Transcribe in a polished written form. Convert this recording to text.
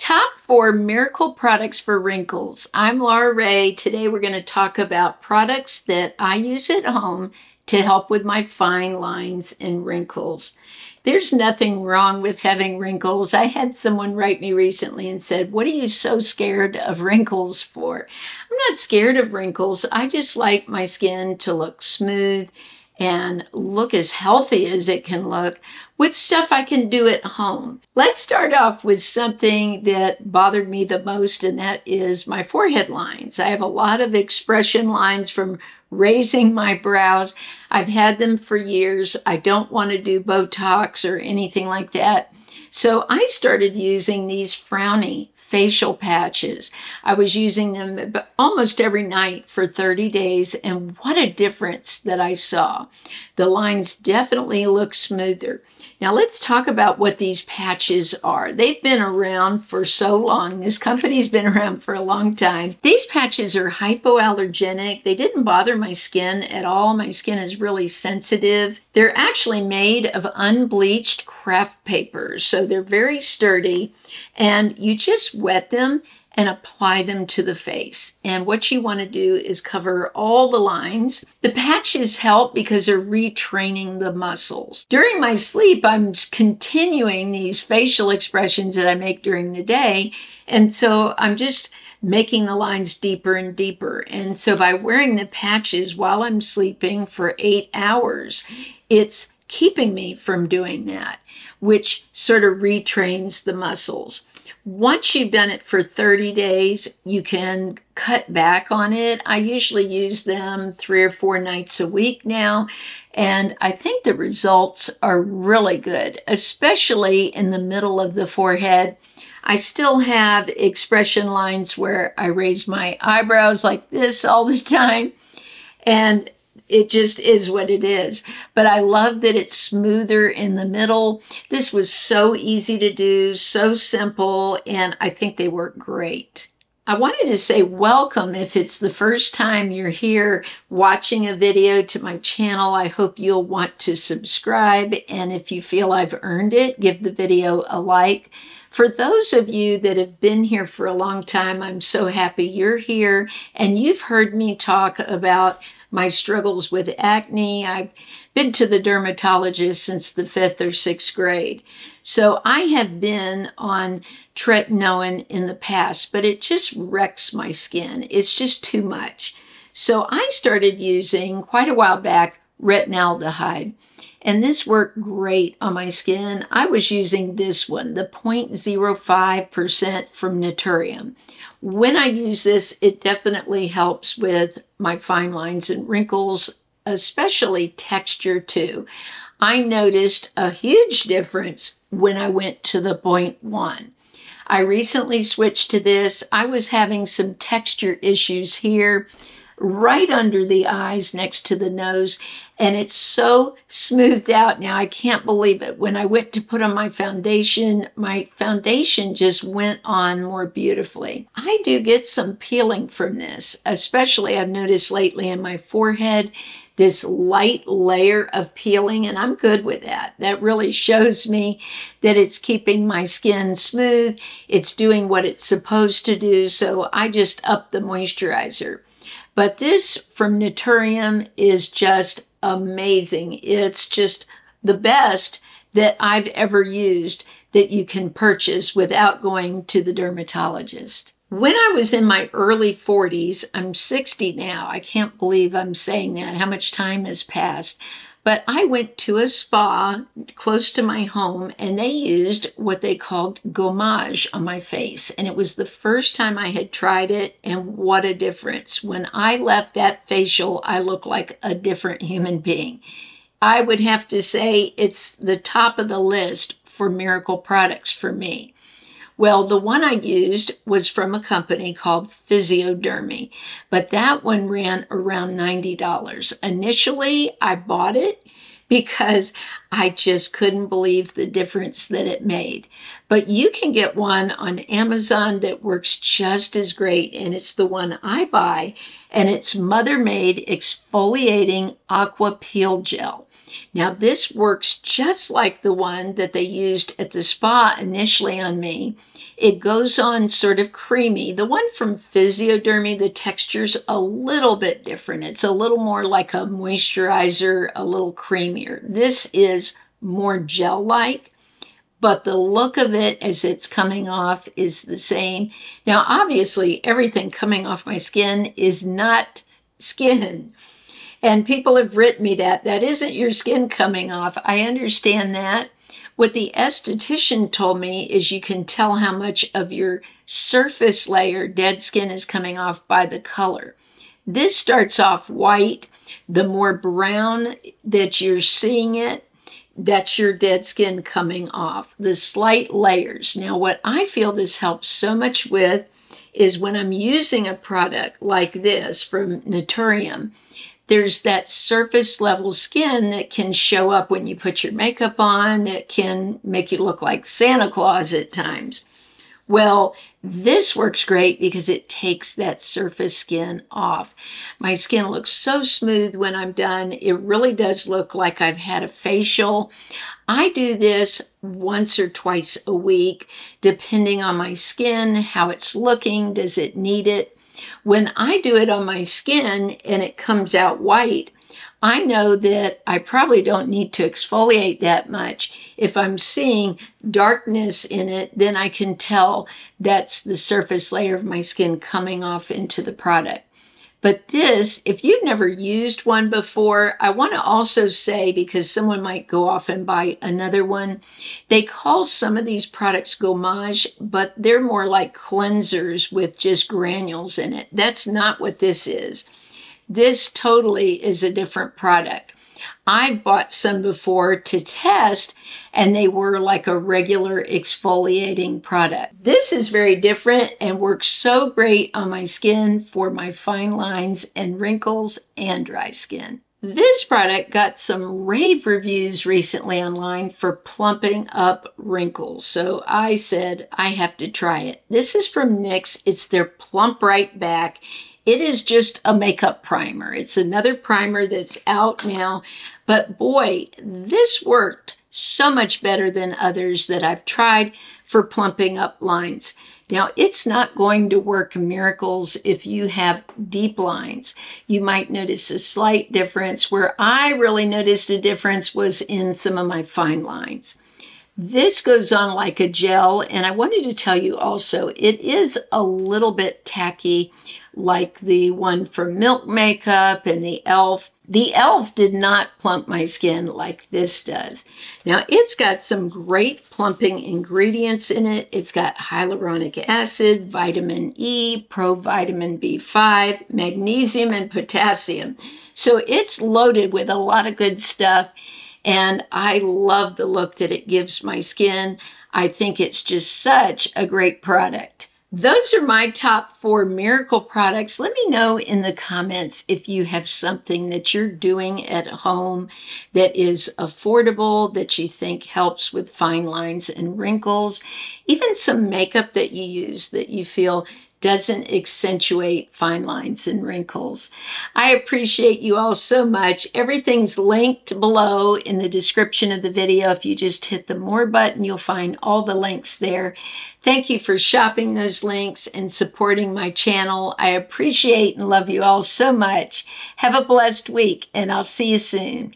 Top 4 miracle products for wrinkles. I'm Laura Ray. Today we're going to talk about products that I use at home to help with my fine lines and wrinkles. There's nothing wrong with having wrinkles. I had someone write me recently and said, "What are you so scared of wrinkles for?" I'm not scared of wrinkles. I just like my skin to look smooth and look as healthy as it can look with stuff I can do at home. Let's start off with something that bothered me the most, and that is my forehead lines. I have a lot of expression lines from raising my brows. I've had them for years. I don't want to do Botox or anything like that. So I started using these Frownies facial patches. I was using them almost every night for 30 days, and what a difference that I saw. The lines definitely look smoother. Now let's talk about what these patches are. They've been around for so long. This company's been around for a long time. These patches are hypoallergenic. They didn't bother my skin at all. My skin is really sensitive. They're actually made of unbleached craft paper, so they're very sturdy, and you just wet them and apply them to the face. And what you want to do is cover all the lines. The patches help because they're retraining the muscles. During my sleep, I'm continuing these facial expressions that I make during the day. And so I'm just making the lines deeper and deeper. And so by wearing the patches while I'm sleeping for 8 hours, it's keeping me from doing that, which sort of retrains the muscles. Once you've done it for 30 days, you can cut back on it. I usually use them 3 or 4 nights a week now, and I think the results are really good, especially in the middle of the forehead. I still have expression lines where I raise my eyebrows like this all the time, and it just is what it is. But I love that it's smoother in the middle. This was so easy to do, so simple, and I think they work great. I wanted to say welcome if it's the first time you're here watching a video to my channel. I hope you'll want to subscribe, and if you feel I've earned it, give the video a like. For those of you that have been here for a long time, I'm so happy you're here, and you've heard me talk about my struggles with acne. I've been to the dermatologist since the 5th or 6th grade. So I have been on tretinoin in the past, but it just wrecks my skin. It's just too much. So I started using, quite a while back, retinaldehyde. And this worked great on my skin. I was using this one, the 0.05% from Naturium. When I use this, it definitely helps with my fine lines and wrinkles, especially texture too. I noticed a huge difference when I went to the 0.1. I recently switched to this. I was having some texture issues here, right under the eyes next to the nose, and it's so smoothed out now. I can't believe it. When I went to put on my foundation just went on more beautifully. I do get some peeling from this, especially I've noticed lately in my forehead, this light layer of peeling, and I'm good with that. That really shows me that it's keeping my skin smooth. It's doing what it's supposed to do, so I just up the moisturizer. But this from Naturium is just amazing. It's just the best that I've ever used that you can purchase without going to the dermatologist. When I was in my early 40s, I'm 60 now. I can't believe I'm saying that, how much time has passed. But I went to a spa close to my home, and they used what they called gommage on my face. And it was the first time I had tried it, and what a difference. When I left that facial, I looked like a different human being. I would have to say it's the top of the list for miracle products for me. Well, the one I used was from a company called Physiodermy, but that one ran around $90. Initially, I bought it because I just couldn't believe the difference that it made. But you can get one on Amazon that works just as great, and it's the one I buy, and it's Mother Made Exfoliating Aqua Peel Gel. Now this works just like the one that they used at the spa initially on me. It goes on sort of creamy. The one from Physiodermy, the texture's a little bit different. It's a little more like a moisturizer, a little creamier. This is more gel-like, but the look of it as it's coming off is the same. Now, obviously, everything coming off my skin is not skin. And people have written me that isn't your skin coming off. I understand that. What the esthetician told me is you can tell how much of your surface layer, dead skin, is coming off by the color. This starts off white. The more brown that you're seeing it, that's your dead skin coming off. The slight layers. Now, what I feel this helps so much with is when I'm using a product like this from Naturium, there's that surface level skin that can show up when you put your makeup on, that can make you look like Santa Claus at times. Well, this works great because it takes that surface skin off. My skin looks so smooth when I'm done. It really does look like I've had a facial. I do this once or twice a week, depending on my skin, how it's looking, does it need it? When I do it on my skin and it comes out white, I know that I probably don't need to exfoliate that much. If I'm seeing darkness in it, then I can tell that's the surface layer of my skin coming off into the product. But this, if you've never used one before, I want to also say, because someone might go off and buy another one, they call some of these products gommage, but they're more like cleansers with just granules in it. That's not what this is. This totally is a different product. I've bought some before to test, and they were like a regular exfoliating product. This is very different and works so great on my skin for my fine lines and wrinkles and dry skin. This product got some rave reviews recently online for plumping up wrinkles, so I said I have to try it. This is from NYX. It's their Plump Right Back. It is just a makeup primer. It's another primer that's out now, but boy, this worked so much better than others that I've tried for plumping up lines. Now, it's not going to work miracles if you have deep lines. You might notice a slight difference. Where I really noticed a difference was in some of my fine lines. This goes on like a gel, and I wanted to tell you also, it is a little bit tacky, like the one from Milk Makeup and the e.l.f. The e.l.f. did not plump my skin like this does. Now, it's got some great plumping ingredients in it. It's got hyaluronic acid, vitamin E, provitamin B5, magnesium, and potassium. So it's loaded with a lot of good stuff, and I love the look that it gives my skin. I think it's just such a great product. Those are my top 4 miracle products. Let me know in the comments if you have something that you're doing at home that is affordable, that you think helps with fine lines and wrinkles, even some makeup that you use that you feel doesn't accentuate fine lines and wrinkles. I appreciate you all so much. Everything's linked below in the description of the video. If you just hit the more button, you'll find all the links there. Thank you for shopping those links and supporting my channel. I appreciate and love you all so much. Have a blessed week, and I'll see you soon.